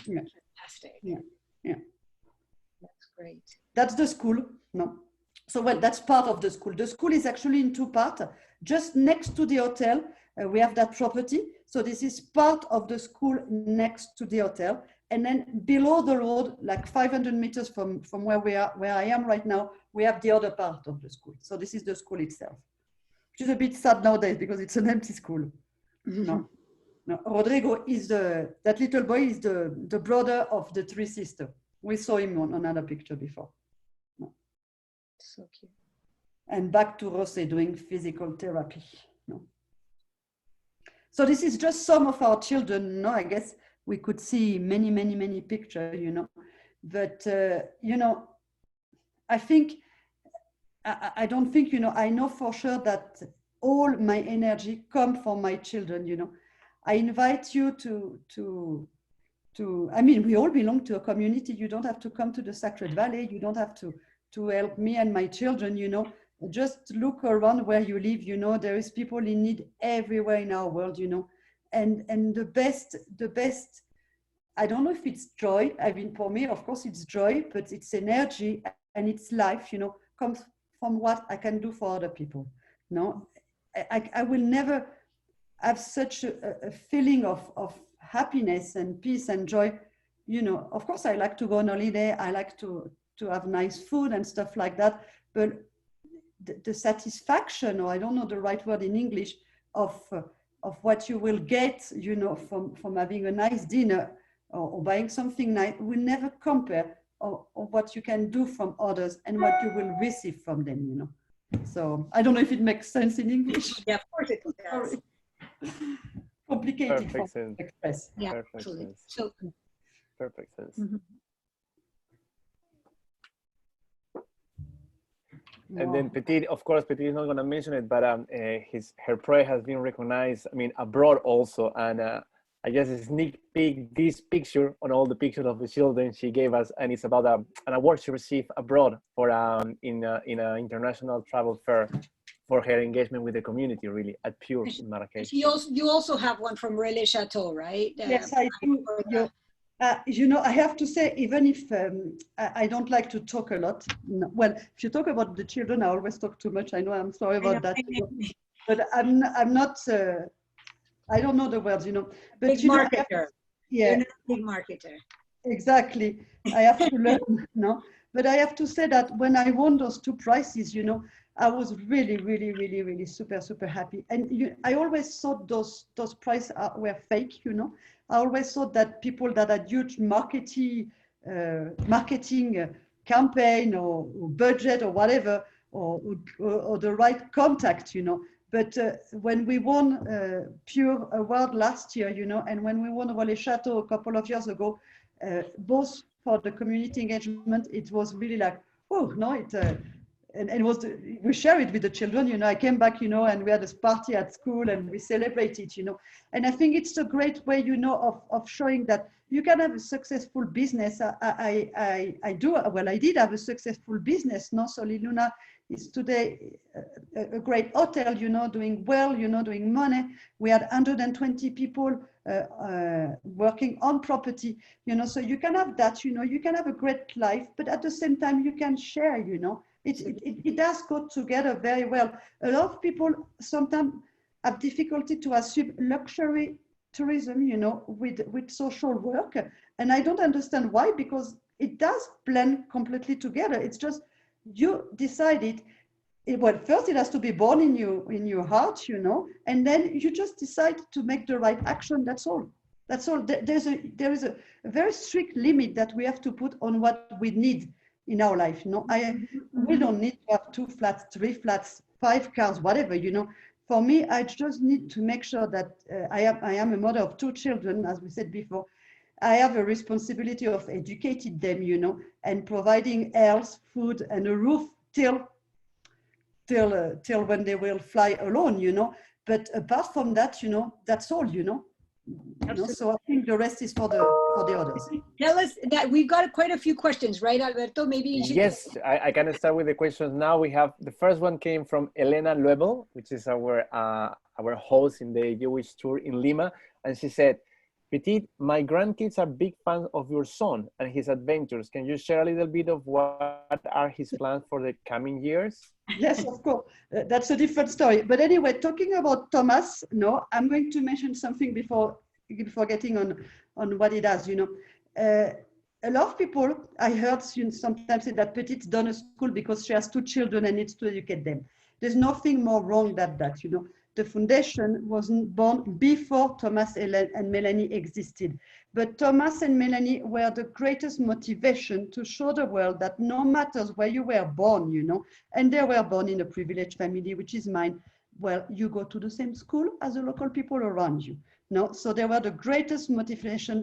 Yeah. Fantastic. Yeah. Yeah. That's great. That's the school. No. So, well, that's part of the school. The school is actually in two parts. Just next to the hotel, we have that property. So this is part of the school next to the hotel. And then below the road, like 500 meters from where I am right now, we have the other part of the school. So this is the school itself, which is a bit sad nowadays because it's an empty school. No. No, Rodrigo is that little boy is the brother of the three sisters. We saw him on another picture before. No. So cute. And back to Rosé doing physical therapy. No. So this is just some of our children. No, I guess we could see many pictures, you know. But, you know, I think, I don't think, you know, I know for sure that all my energy comes from my children, you know. I invite you to, I mean, we all belong to a community. You don't have to come to the Sacred Valley. You don't have to help me and my children, you know. Just look around where you live, you know, there is people in need everywhere in our world, you know. And the best, I don't know if it's joy. I mean, for me, of course, it's joy, but it's energy and it's life, you know, comes from what I can do for other people. No, I will never have such a feeling of happiness and peace and joy. You know, of course, I like to go on holiday. I like to have nice food and stuff like that. But the satisfaction, or I don't know the right word in English, of what you will get, you know, from having a nice dinner or buying something nice will never compare or what you can do from others and what you will receive from them, you know. So I don't know if it makes sense in English. Yeah, of course it does. Complicated Perfect sense. to express. Yeah, Perfect absolutely. sense. So Perfect sense. And then Petit, of course, Petit is not going to mention it, but her project has been recognized, I mean, abroad also. And I guess a sneak peek, this picture on all the pictures of the children she gave us, and it's about an award she received abroad for in an international travel fair for her engagement with the community, really, at Pure in Marrakech. you also have one from Relais Chateau, right? Yes, I do. You know, I have to say, even if I don't like to talk a lot, no, well, if you talk about the children, I always talk too much. I know, I'm sorry about that. But I'm not, I don't know the words, you know. But big you marketer. know, yeah. You're not a big marketer. Exactly. I have to learn, no? But I have to say that when I won those two prizes, you know, I was really super happy. And I always thought those prizes were fake, you know. I always thought that people that had huge marketing campaign or budget or whatever, or the right contact, you know, But when we won Pure Award last year, and when we won Relais Château a couple of years ago, both for the community engagement, it was really like, oh, no, and it was, we share it with the children, I came back, and we had this party at school and we celebrated, and I think it's a great way, of showing that you can have a successful business. I did have a successful business, no? So Liluna is today a great hotel, doing well, doing money. We had 120 people working on property, so you can have that, you can have a great life, but at the same time you can share, it does go together very well. A lot of people sometimes have difficulty to assume luxury tourism, with social work, and I don't understand why, because it does blend completely together. It's just you decided. Well, first it has to be born in your heart, and then you just decide to make the right action. That's all. That's all. There is a very strict limit that we have to put on what we need in our life. We don't need to have 2 flats, 3 flats, 5 cars, whatever. For me, I just need to make sure that I am a mother of 2 children, as we said before. I have a responsibility of educating them, and providing health, food, and a roof till when they will fly alone, But apart from that, that's all, So I think the rest is for the others. Tell us that we've got quite a few questions, right, Alberto? Maybe you should... Yes, I can start with the questions now. We have the first one came from Elena Luebel, which is our host in the Jewish tour in Lima, and she said, Petit, my grandkids are big fans of your son and his adventures. Can you share a little bit of what are his plans for the coming years? Yes, of course. That's a different story. But anyway, talking about Thomas, I'm going to mention something before getting on what he does. A lot of people, I heard sometimes say that Petit's done a school because she has 2 children and needs to educate them. There's nothing more wrong than that, The foundation was born before Thomas and Melanie existed. But Thomas and Melanie were the greatest motivation to show the world that no matter where you were born, and they were born in a privileged family, which is mine, well, you go to the same school as the local people around you. So they were the greatest motivation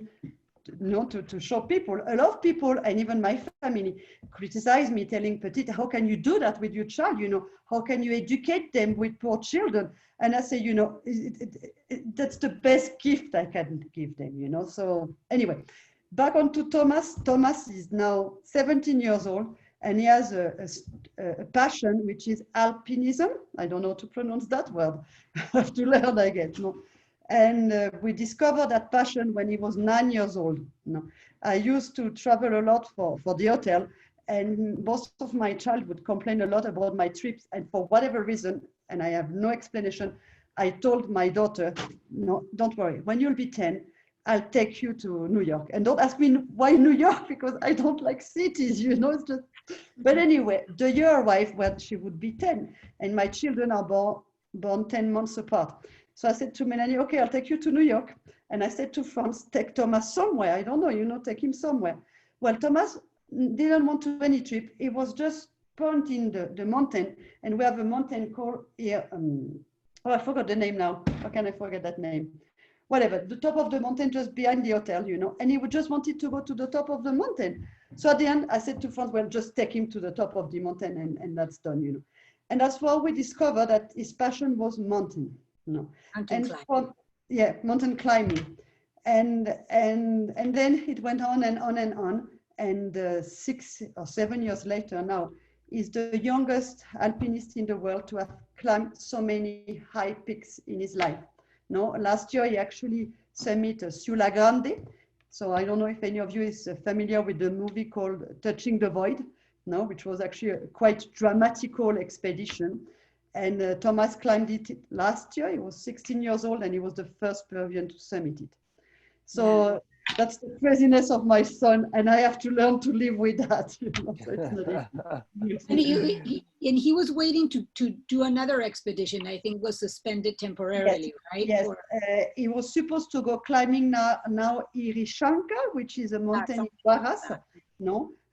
to show people. A lot of people, and even my family, criticize me, telling Petit, how can you do that with your child? How can you educate them with poor children? And I say, that's the best gift I can give them, So anyway, back on to Thomas. Thomas is now 17 years old, and he has a passion, which is alpinism. I don't know how to pronounce that word. I have to learn, I guess. And we discovered that passion when he was 9 years old. I used to travel a lot for the hotel, and most of my child would complain a lot about my trips, and for whatever reason, and I have no explanation, I told my daughter, no, don't worry, when you'll be 10, I'll take you to New York. And don't ask me why New York, because I don't like cities, it's just, but anyway, the year arrived when she would be 10, and my children are born 10 months apart. So I said to Melanie, okay, I'll take you to New York. And I said to Franz, take Thomas somewhere. I don't know, take him somewhere. Well, Thomas didn't want to do any trip. He was just pointing the mountain. And we have a mountain called here. I forgot the name now. How can I forget that name? Whatever, the top of the mountain just behind the hotel, and he just wanted to go to the top of the mountain. So at the end, I said to Franz, well, just take him to the top of the mountain and that's done, And that's why we discovered that his passion was mountain. Mountain climbing. Mountain climbing, and then it went on and on and on, and 6 or 7 years later now is the youngest alpinist in the world to have climbed so many high peaks in his life. Last year he actually summited Sula Grande. So I don't know if any of you is familiar with the movie called Touching the Void, which was actually a quite dramatical expedition. And Thomas climbed it last year. He was 16 years old and he was the first Peruvian to summit it. So that's the craziness of my son, and I have to learn to live with that. And he was waiting to do another expedition, I think was suspended temporarily, right? Yes, he was supposed to go climbing now Irishanka, which is a mountain in Huaraz,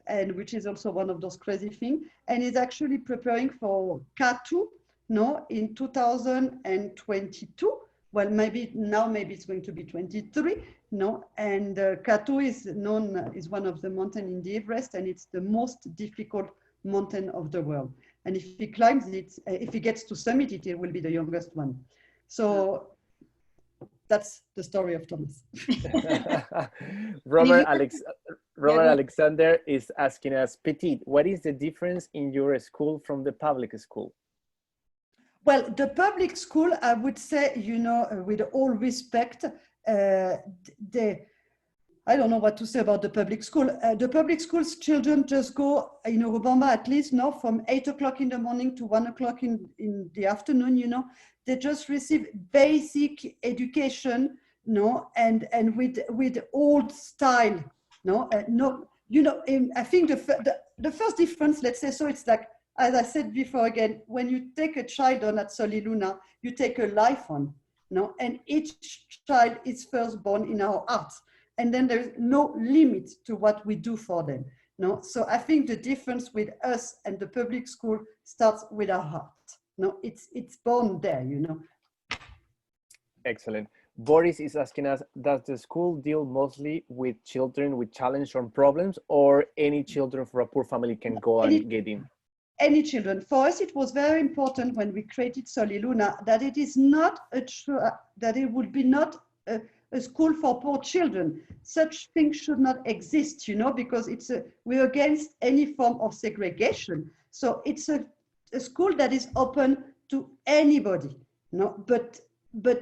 and which is also one of those crazy things. And he's actually preparing for K2, no, in 2022. Well, maybe now, maybe it's going to be 23, no, and K2 is one of the mountains in the Everest, and it's the most difficult mountain of the world. And if he climbs it, if he gets to summit it, it will be the youngest one. So that's the story of Thomas. Robert Alexander is asking us, Petit, what is the difference in your school from the public school? Well, the public school, I would say, you know, with all respect, I don't know what to say about the public school. The public school's children just go in Urubamba, at least, no, from 8 o'clock in the morning to 1 o'clock in the afternoon, you know. They just receive basic education, no, and with old style, no, no, you know. I think the first difference, let's say, so it's like, as I said before, again, when you take a child on at Soliluna, you take a life on, no, and each child is first born in our hearts, and then there's no limit to what we do for them, no. So I think the difference with us and the public school starts with our heart. No, it's born there, you know. Excellent. Boris is asking us, does the school deal mostly with children with challenges or problems, or any children from a poor family can go and get in? Any children. For us, it was very important when we created Soliluna that it is not that it would be not a school for poor children. Such things should not exist, you know, because we're against any form of segregation. So it's a school that is open to anybody, no, but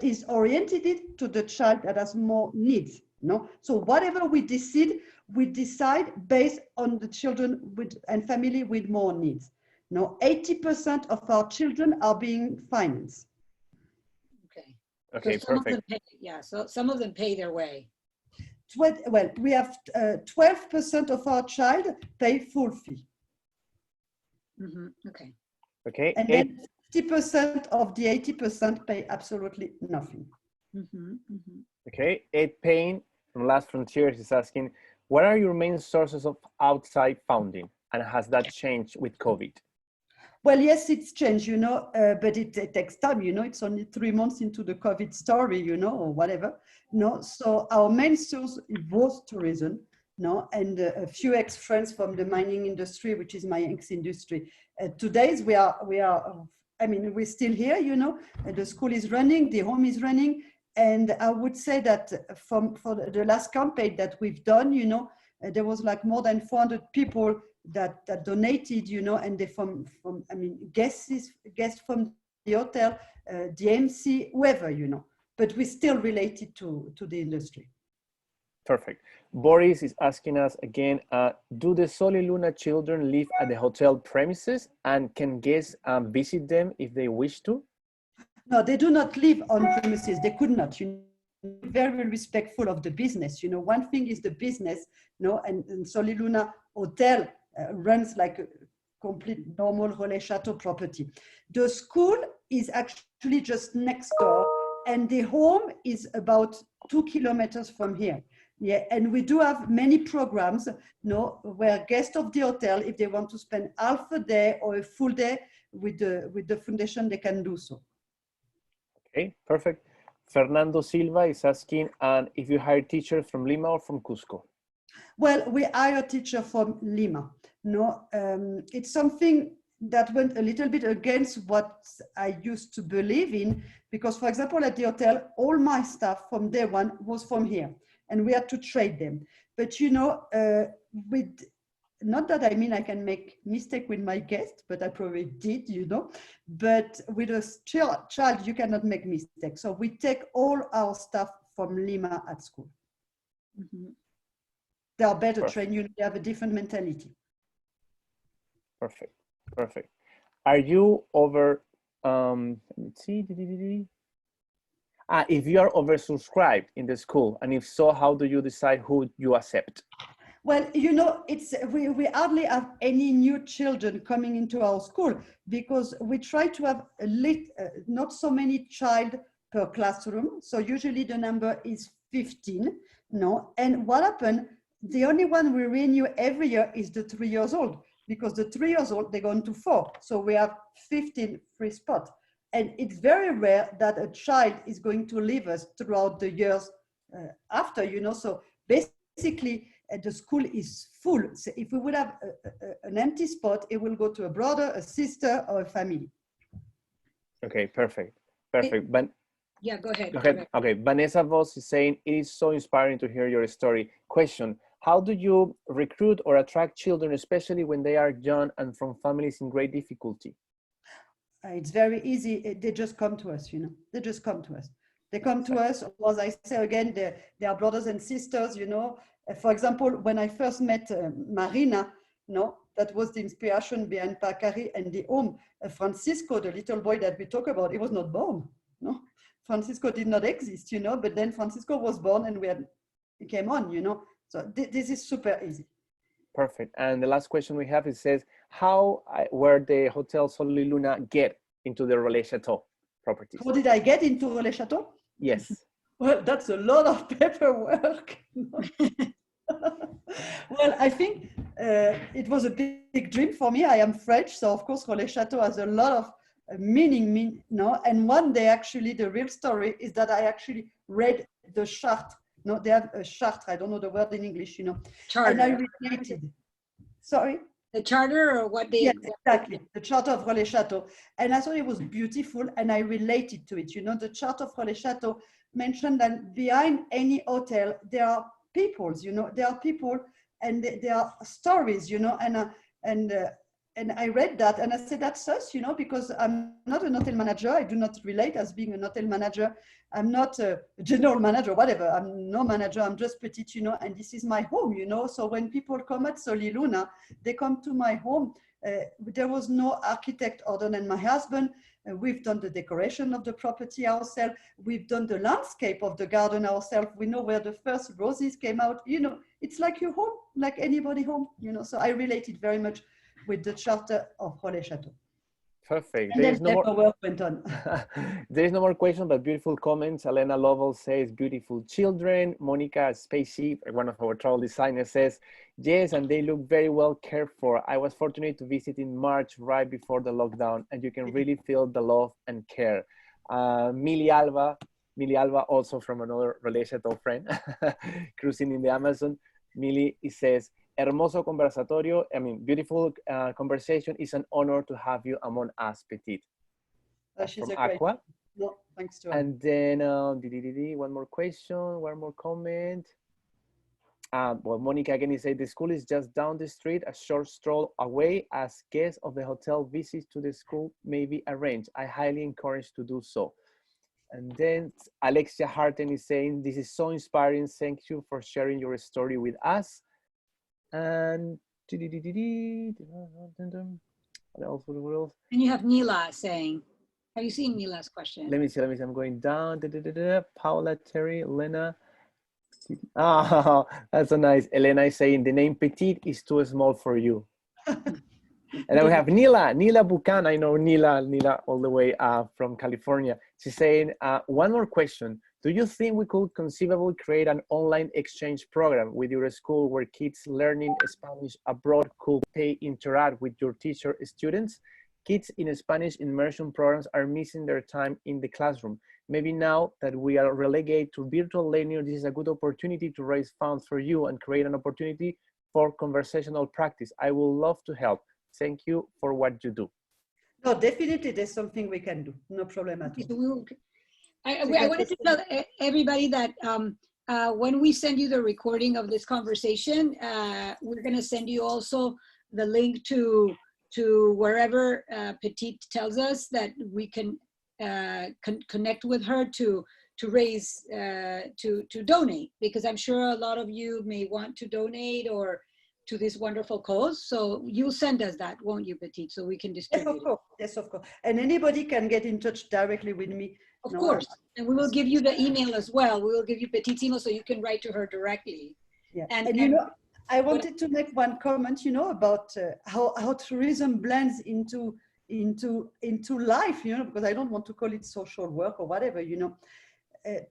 is oriented to the child that has more needs, no. So whatever we decide based on the children and family with more needs. No, 80% of our children are being financed. Okay. Okay, so perfect. So some of them pay their way. Well, we have 12% of our child pay full fee. Mm-hmm. Okay. Okay. And then 50% of the 80% pay absolutely nothing. Mm-hmm. Mm-hmm. Okay. Ed Payne from Last Frontiers is asking, what are your main sources of outside funding, and has that changed with COVID? Well, yes, it's changed, you know, but it takes time, you know. It's only 3 months into the COVID story, you know, or whatever. No, so our main source was tourism, no, and a few ex-friends from the mining industry, which is my ex-industry. Today I mean, we're still here, you know. The school is running, the home is running, and I would say that for the last campaign that we've done, you know, there was like more than 400 people that donated, you know, and they from I mean, guests from the hotel, the MC, whoever, you know, but we still related to the industry. Perfect. Boris is asking us again, do the Soliluna children live at the hotel premises, and can guests visit them if they wish to? No, they do not live on premises. They could not, you know, very respectful of the business. You know, one thing is the business, you know, and Soliluna Hotel runs like a complete normal Relais Chateau property. The school is actually just next door, and the home is about 2 kilometers from here. Yeah, and we do have many programs, you know, where guests of the hotel, if they want to spend half a day or a full day with the foundation, they can do so. Okay, perfect. Fernando Silva is asking, if you hire teachers from Lima or from Cusco? Well, we hire teacher from Lima. No, it's something that went a little bit against what I used to believe in, because, for example, at the hotel, all my staff from day one was from here, and we had to trade them. But, you know, not that I mean I can make mistake with my guest, but I probably did, you know, but with a child, you cannot make mistakes. So we take all our staff from Lima at school. Mm-hmm. They are better trained, you know, they have a different mentality. Perfect, perfect. Are you over, let's see, if you are oversubscribed in the school, and if so, how do you decide who you accept? Well, you know, we hardly have any new children coming into our school, because we try to have not so many child per classroom. So usually the number is 15, no? And what happened, the only one we renew every year is the 3 years old. because the 3 years old, they go into 4. So we have 15 free spots. And it's very rare that a child is going to leave us throughout the years after, you know. So basically, the school is full. So if we would have an empty spot, it will go to a brother, a sister, or a family. Okay, perfect. Perfect. But yeah, go ahead. go ahead. Okay, Vanessa Voss is saying, it is so inspiring to hear your story. Question, how do you recruit or attract children, especially when they are young and from families in great difficulty? It's very easy. They just come to us, you know. They just come to us. They come to us, or as I say again, they are brothers and sisters, you know. For example, when I first met Marina, no, that was the inspiration behind Pacari and the home. Francisco, the little boy that we talk about, he was not born. No, Francisco did not exist, you know. But then Francisco was born, and he came on, you know. So this is super easy. Perfect. And the last question we have, it says, how were the Hotel Sol y Luna get into the Relais Chateau properties? How did I get into Relais Chateau? Yes. Well, that's a lot of paperwork. Well, I think it was a big dream for me. I am French, so of course Relais Chateau has a lot of meaning, no? And one day, actually, the real story is that I actually read the charte. No, they have a charte. I don't know the word in English, you know. Charter. And I related. Sorry? The charter, or what they... Yes, exactly. The Charter of Relais Chateau. And I thought it was beautiful, and I related to it. You know, the Charter of Relais Chateau mentioned that behind any hotel, there are peoples, you know, there are people, and there are stories, you know, and I read that, and I said, that's us, you know, because I'm not an hotel manager. I do not relate as being an hotel manager. I'm not a general manager, whatever. I'm no manager. I'm just petite, you know, and this is my home, you know. So when people come at Sol y Luna, they come to my home. There was no architect other than my husband. We've done the decoration of the property ourselves. We've done the landscape of the garden ourselves. We know where the first roses came out. You know, it's like your home, like anybody home, you know. So I related very much with the Charter of Relais Chateau. Perfect. And then work went on. There is no more question, but beautiful comments. Elena Lovell says, beautiful children. Monica Spacey, one of our travel designers, says, yes, and they look very well cared for. I was fortunate to visit in March, right before the lockdown, and you can really feel the love and care. Mili Alba, also from another Relais Chateau friend, cruising in the Amazon. Mili, it says, hermoso conversatorio. I mean, beautiful conversation. It's an honor to have you among us, Petite. She's from Aqua. No, thanks to her. And then one more question, one more comment. Well, Monica again is saying the school is just down the street, a short stroll away. As guests of the hotel, visits to the school may be arranged. I highly encourage to do so. And then Alexia Harten is saying, this is so inspiring. Thank you for sharing your story with us. And what else? And you have Nila saying, have you seen Nila's question? Let me see. I'm going down. Paula, Terry, Elena. Oh, that's so nice. Elena is saying the name Petite is too small for you. And then we have Nila Buchan. I know Nila all the way from California. She's saying, one more question. Do you think we could conceivably create an online exchange program with your school where kids learning Spanish abroad could interact with your teacher students? Kids in Spanish immersion programs are missing their time in the classroom. Maybe now that we are relegated to virtual learning, this is a good opportunity to raise funds for you and create an opportunity for conversational practice. I would love to help. Thank you for what you do. No, definitely there's something we can do. No problem at all. I wanted to tell everybody that when we send you the recording of this conversation, we're going to send you also the link to wherever Petite tells us that we can connect with her to raise, to donate, because I'm sure a lot of you may want to donate or to this wonderful cause. So you'll send us that, won't you, Petite, so we can distribute it? Yes, of course. Yes, of course. And anybody can get in touch directly with me. Of course. And we will give you the email as well. We will give you Petite's email so you can write to her directly. Yeah. And you know, I wanted to make one comment, you know, about how tourism blends into life, you know, because I don't want to call it social work or whatever, you know.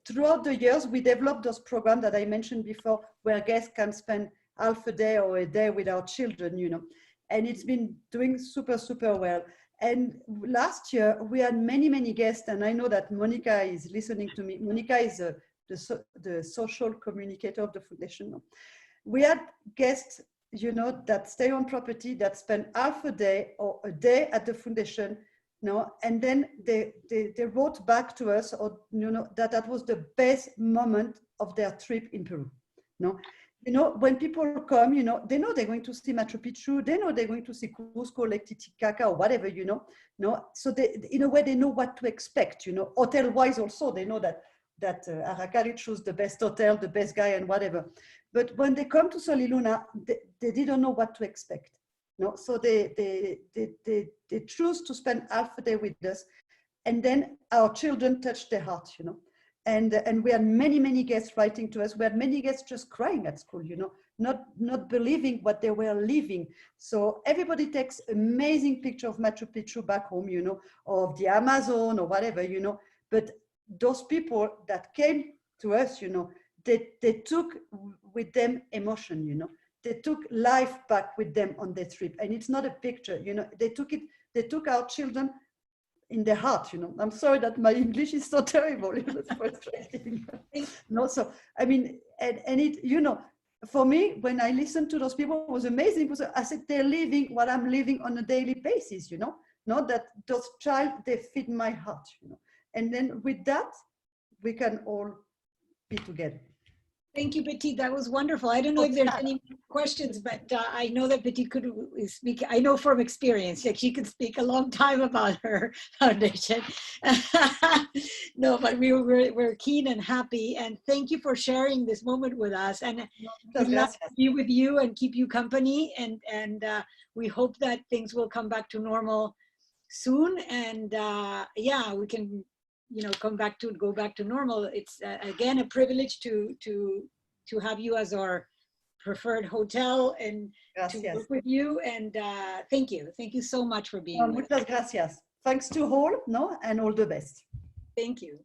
Throughout the years, we developed those programs that I mentioned before, where guests can spend half a day or a day with our children, you know. and it's been doing super, super well. And last year we had many guests, and I know that Monica is listening to me. Monica is the social communicator of the foundation. We had guests, you know, that stay on property, that spend half a day or a day at the foundation, no, and then they wrote back to us, or you know, that was the best moment of their trip in Peru. No, you know, when people come, you know they're going to see Machu Picchu, they know they're going to see Cusco, Lake Titicaca, or whatever, you know. No, so they, in a way, they know what to expect. You know, hotel-wise also, they know that Aracari chose the best hotel, the best guy, and whatever. But when they come to Sol y Luna, they didn't know what to expect. No, so they choose to spend half a day with us, and then our children touch their heart, you know. And we had many guests writing to us. We had many guests just crying at school, you know, not believing what they were living. So everybody takes amazing picture of Machu Picchu back home, you know, or of the Amazon or whatever, you know. But those people that came to us, you know, they took with them emotion, you know. They took life back with them on their trip. And it's not a picture, you know, they took our children in their heart, you know. I'm sorry that my English is so terrible. It's frustrating. No, so, I mean, and it, you know, for me, when I listened to those people, it was amazing because I said, they're living what I'm living on a daily basis, you know, not that those child, they feed my heart, you know. And then with that, we can all be together. Thank you, Petit. That was wonderful. I don't know if there's any questions, but I know that Petit could speak. I know from experience, like she could speak a long time about her foundation. No, but we're keen and happy. And thank you for sharing this moment with us. And we'd love to be with you and keep you company. And we hope that things will come back to normal soon. And yeah, we can, you know, go back to normal. It's again a privilege to have you as our preferred hotel and to work with you. And thank you so much for being with us. Muchas gracias. Thanks to all, no, and all the best. Thank you.